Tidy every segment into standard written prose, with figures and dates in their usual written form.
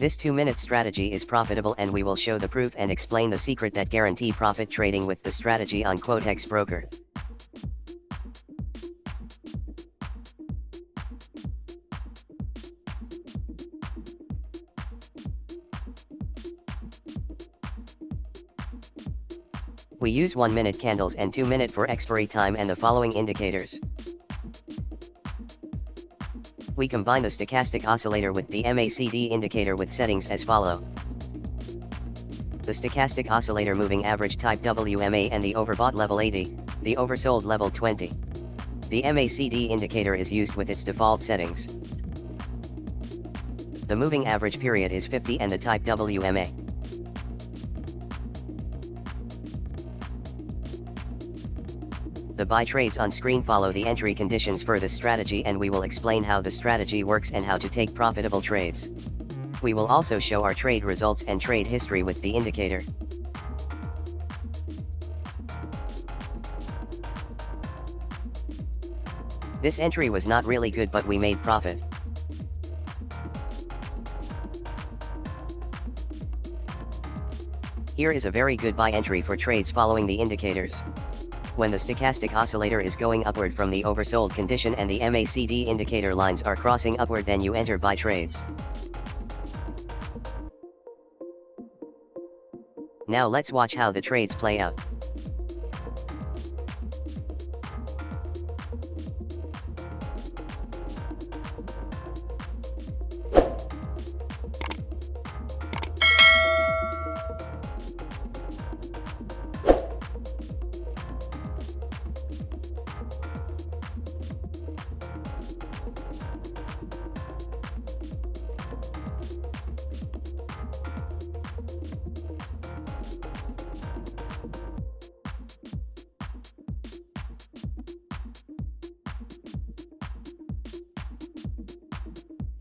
This 2-minute strategy is profitable, and we will show the proof and explain the secret that guarantee profit trading with the strategy on Quotex broker. We use 1-minute candles and 2-minute for expiry time and the following indicators. We combine the stochastic oscillator with the MACD indicator with settings as follow. The stochastic oscillator moving average type WMA and the overbought level 80, the oversold level 20. The MACD indicator is used with its default settings. The moving average period is 50 and the type WMA. The buy trades on screen follow the entry conditions for this strategy, and we will explain how the strategy works and how to take profitable trades. We will also show our trade results and trade history with the indicator. This entry was not really good, but we made profit. Here is a very good buy entry for trades following the indicators. When the stochastic oscillator is going upward from the oversold condition and the MACD indicator lines are crossing upward, then you enter buy trades. Now let's watch how the trades play out.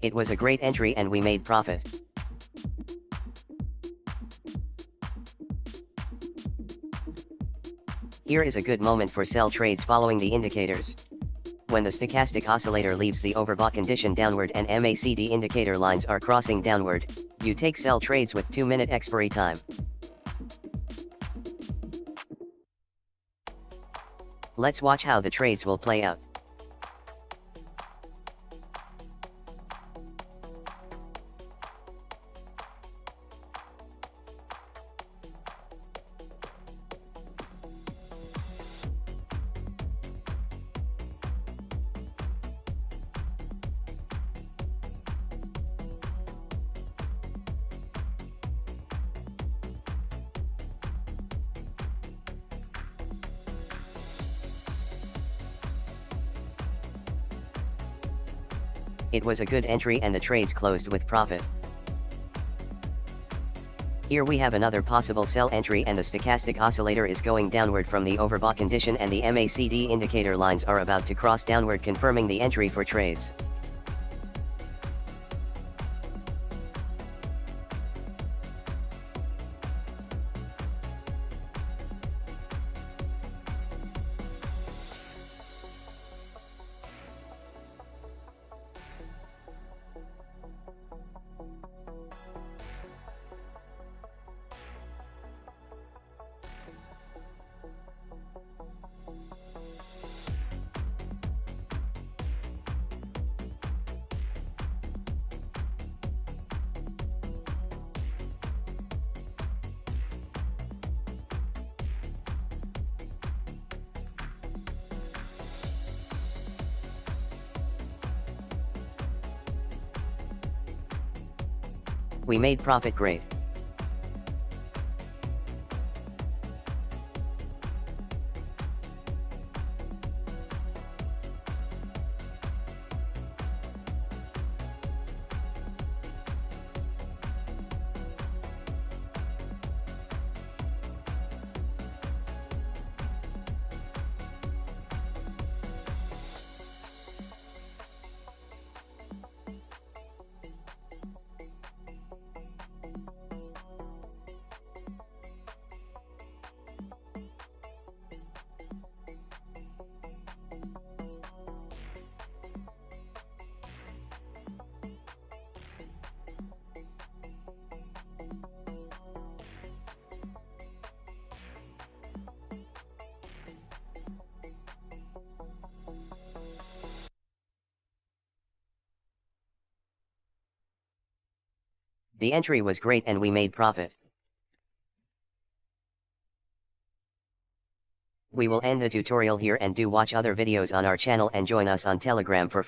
It was a great entry and we made profit. Here is a good moment for sell trades following the indicators. When the stochastic oscillator leaves the overbought condition downward and MACD indicator lines are crossing downward, you take sell trades with 2-minute expiry time. Let's watch how the trades will play out. It was a good entry and the trades closed with profit. Here we have another possible sell entry, and the stochastic oscillator is going downward from the overbought condition and the MACD indicator lines are about to cross downward, confirming the entry for trades. We made profit. Great. The entry was great and we made profit. We will end the tutorial here and do watch other videos on our channel and join us on Telegram for free.